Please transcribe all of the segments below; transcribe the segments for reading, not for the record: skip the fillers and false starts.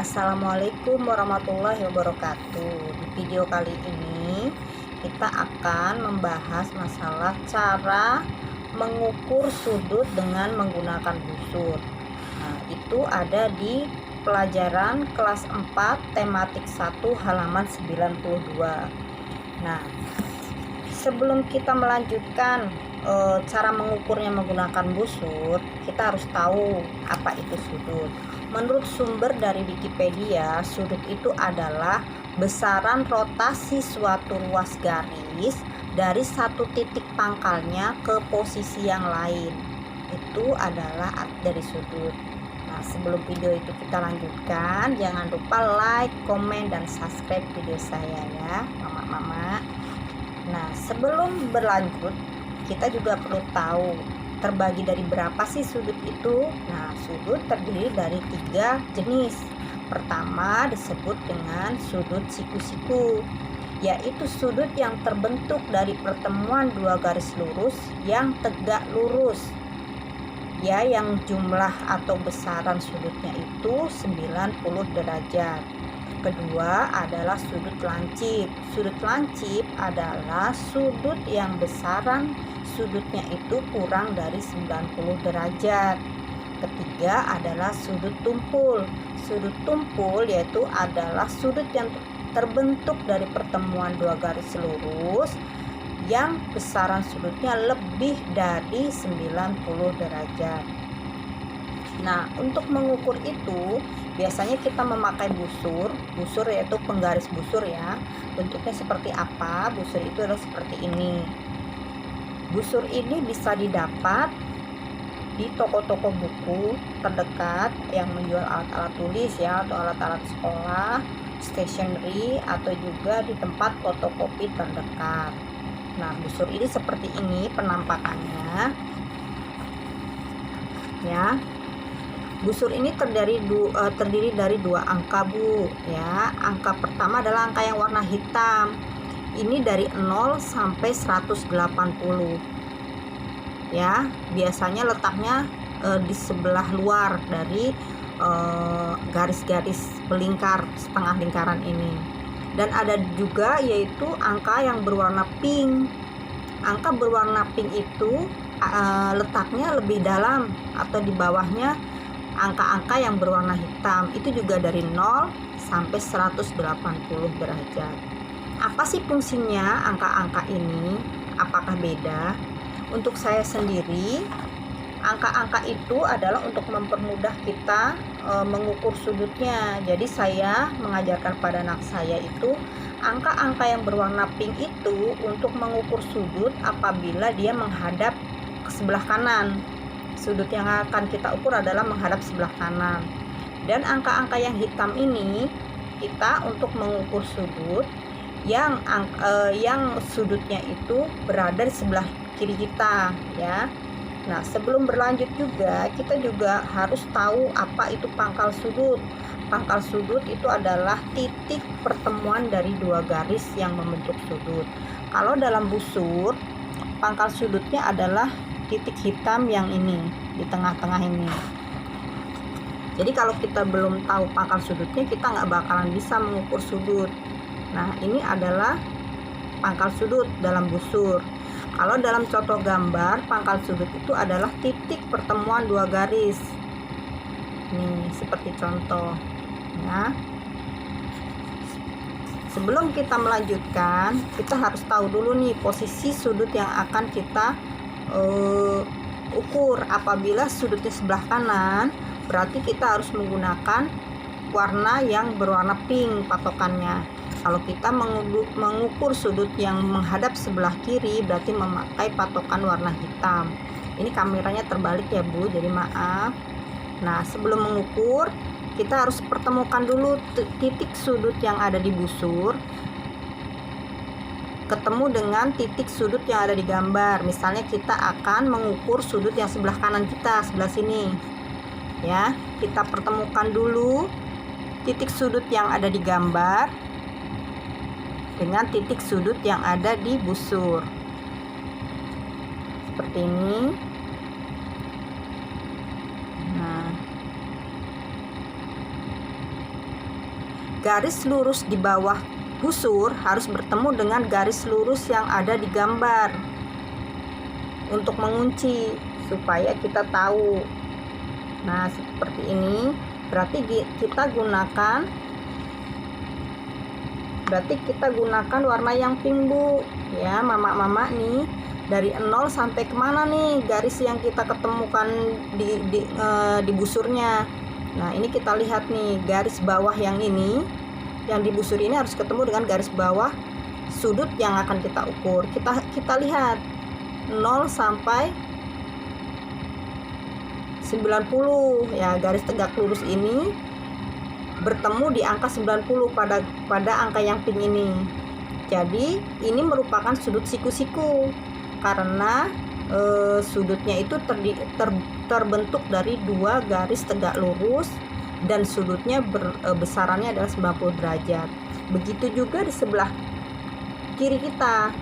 Assalamualaikum warahmatullahi wabarakatuh. Di video kali ini kita akan membahas masalah cara mengukur sudut dengan menggunakan busur. Nah, itu ada di pelajaran kelas 4 tematik 1 halaman 92. Nah, sebelum kita melanjutkan cara mengukurnya menggunakan busur, kita harus tahu apa itu sudut. Menurut sumber dari Wikipedia, sudut itu adalah besaran rotasi suatu ruas garis dari satu titik pangkalnya ke posisi yang lain. Itu adalah arti dari sudut. Nah, sebelum video itu kita lanjutkan, jangan lupa like, komen, dan subscribe video saya ya, mama-mama. Nah, sebelum berlanjut, kita juga perlu tahu terbagi dari berapa sih sudut itu. Nah, sudut terdiri dari 3 jenis. Pertama disebut dengan sudut siku-siku, yaitu sudut yang terbentuk dari pertemuan dua garis lurus yang tegak lurus, ya, yang jumlah atau besaran sudutnya itu 90 derajat. Kedua adalah sudut lancip. Sudut lancip adalah sudut yang besaran sudutnya itu kurang dari 90 derajat. Ketiga adalah sudut tumpul. Sudut tumpul yaitu adalah sudut yang terbentuk dari pertemuan dua garis lurus yang besaran sudutnya lebih dari 90 derajat. Nah, untuk mengukur itu biasanya kita memakai busur. Busur yaitu penggaris busur ya. Bentuknya seperti apa? Busur itu adalah seperti ini. Busur ini bisa didapat di toko-toko buku terdekat yang menjual alat-alat tulis ya, atau alat-alat sekolah, stationery, atau juga di tempat fotokopi terdekat. Nah, busur ini seperti ini penampakannya ya. Busur ini terdiri dari 2 angka, Bu, ya. Angka pertama adalah angka yang warna hitam. Ini dari 0 sampai 180. Ya, biasanya letaknya di sebelah luar dari garis-garis pelingkar setengah lingkaran ini. Dan ada juga yaitu angka yang berwarna pink. Angka berwarna pink itu letaknya lebih dalam atau di bawahnya angka-angka yang berwarna hitam. Itu juga dari 0 sampai 180 derajat. Apa sih fungsinya angka-angka ini? Apakah beda? Untuk saya sendiri, angka-angka itu adalah untuk mempermudah kita mengukur sudutnya. Jadi saya mengajarkan pada anak saya itu angka-angka yang berwarna pink itu untuk mengukur sudut apabila dia menghadap ke sebelah kanan. Sudut yang akan kita ukur adalah menghadap sebelah kanan. Dan angka-angka yang hitam ini kita untuk mengukur sudut yang sudutnya itu berada di sebelah kiri kita ya. Nah, sebelum berlanjut juga kita juga harus tahu apa itu pangkal sudut. Pangkal sudut itu adalah titik pertemuan dari dua garis yang membentuk sudut. Kalau dalam busur, pangkal sudutnya adalah titik hitam yang ini di tengah-tengah ini. Jadi kalau kita belum tahu pangkal sudutnya, kita nggak bakalan bisa mengukur sudut. Nah, ini adalah pangkal sudut dalam busur. Kalau dalam contoh gambar, pangkal sudut itu adalah titik pertemuan dua garis. Nih, seperti contoh ya. Sebelum kita melanjutkan, kita harus tahu dulu nih posisi sudut yang akan kita ukur. Apabila sudutnya sebelah kanan, berarti kita harus menggunakan warna yang berwarna pink patokannya. Kalau kita mengukur sudut yang menghadap sebelah kiri, berarti memakai patokan warna hitam. Ini kameranya terbalik ya, Bu, jadi maaf. Nah, sebelum mengukur, kita harus pertemukan dulu titik sudut yang ada di busur ketemu dengan titik sudut yang ada di gambar. Misalnya kita akan mengukur sudut yang sebelah kanan kita, sebelah sini ya. Kita pertemukan dulu titik sudut yang ada di gambar dengan titik sudut yang ada di busur seperti ini. Nah, garis lurus di bawah busur harus bertemu dengan garis lurus yang ada di gambar untuk mengunci supaya kita tahu. Nah, seperti ini. Berarti kita gunakan warna yang pink, Bu. Ya, mama nih. Dari 0 sampai kemana nih garis yang kita ketemukan di busurnya. Nah, ini kita lihat nih, garis bawah yang ini, yang di busur ini harus ketemu dengan garis bawah sudut yang akan kita ukur. Kita lihat 0 sampai 90 ya, garis tegak lurus ini bertemu di angka 90 pada angka yang pink ini. Jadi ini merupakan sudut siku-siku karena sudutnya itu terbentuk dari dua garis tegak lurus dan sudutnya besarannya adalah 90 derajat. Begitu juga di sebelah kiri kita.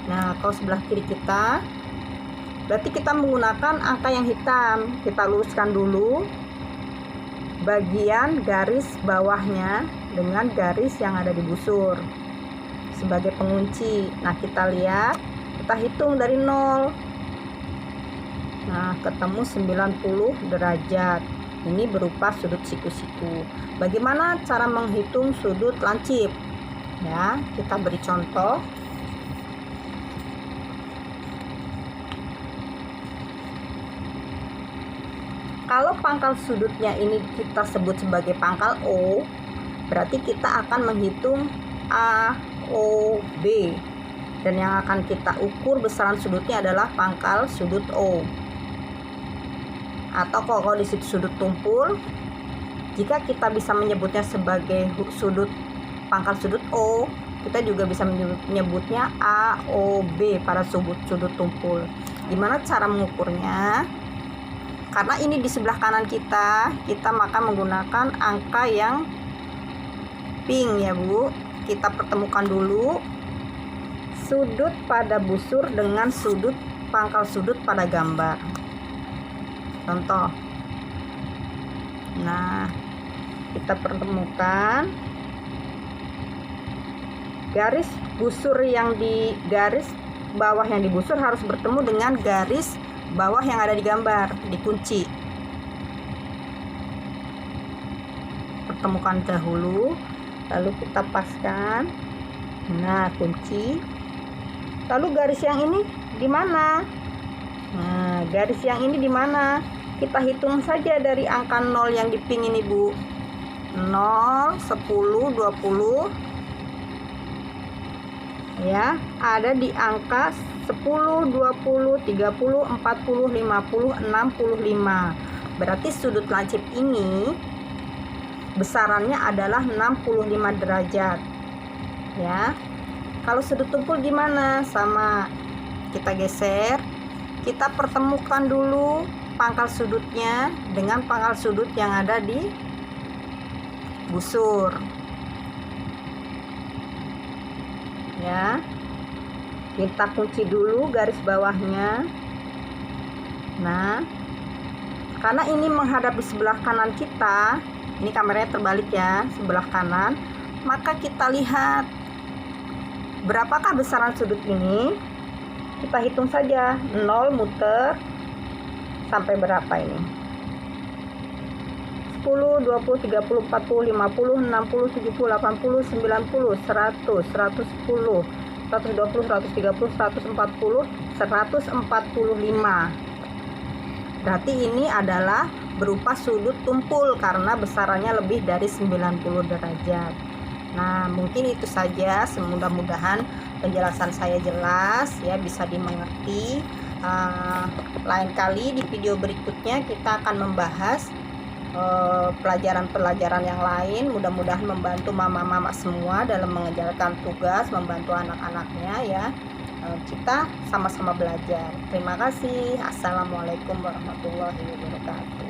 Nah, kalau sebelah kiri kita berarti kita menggunakan angka yang hitam. Kita luruskan dulu bagian garis bawahnya dengan garis yang ada di busur sebagai pengunci. Nah, kita lihat, kita hitung dari 0. Nah, ketemu 90 derajat. Ini berupa sudut siku-siku. Bagaimana cara menghitung sudut lancip? Ya, kita beri contoh. Kalau pangkal sudutnya ini kita sebut sebagai pangkal O, berarti kita akan menghitung A, O, B. Dan yang akan kita ukur besaran sudutnya adalah pangkal sudut O. Atau kalau di situ sudut tumpul, jika kita bisa menyebutnya sebagai pangkal sudut O, kita juga bisa menyebutnya A, O, B pada sudut tumpul. Gimana cara mengukurnya? Karena ini di sebelah kanan kita maka menggunakan angka yang pink ya, Bu. Kita pertemukan dulu sudut pada busur dengan pangkal sudut pada gambar. Contoh. Nah, kita pertemukan garis bawah yang di busur harus bertemu dengan garis bawah yang ada di gambar, dikunci. Pertemukan dahulu, lalu kita paskan. Nah, kunci. Lalu garis yang ini di mana? Nah, garis yang ini di mana? Kita hitung saja dari angka 0 yang di pink ini, Bu. 0, 10, 20. Ya, ada di angka 10, 20, 30, 40, 50, 65. Berarti sudut lancip ini besarannya adalah 65 derajat. Ya. Kalau sudut tumpul gimana? Sama. Kita geser. Kita pertemukan dulu pangkal sudutnya dengan pangkal sudut yang ada di busur. Ya. Kita kunci dulu garis bawahnya. Nah, karena ini menghadap di sebelah kanan kita, ini kameranya terbalik ya, sebelah kanan, maka kita lihat berapakah besaran sudut ini. Kita hitung saja, 0 muter sampai berapa ini? 10, 20, 30, 40, 50, 60, 70, 80, 90, 100, 110, 120, 130, 140, 145. Berarti ini adalah berupa sudut tumpul karena besarannya lebih dari 90 derajat. Nah, mungkin itu saja. Mudah-mudahan penjelasan saya jelas ya, bisa dimengerti. Lain kali di video berikutnya kita akan membahas pelajaran-pelajaran yang lain. Mudah-mudahan membantu mama-mama semua dalam mengerjakan tugas, membantu anak-anaknya ya. Kita sama-sama belajar. Terima kasih. Assalamualaikum warahmatullahi wabarakatuh.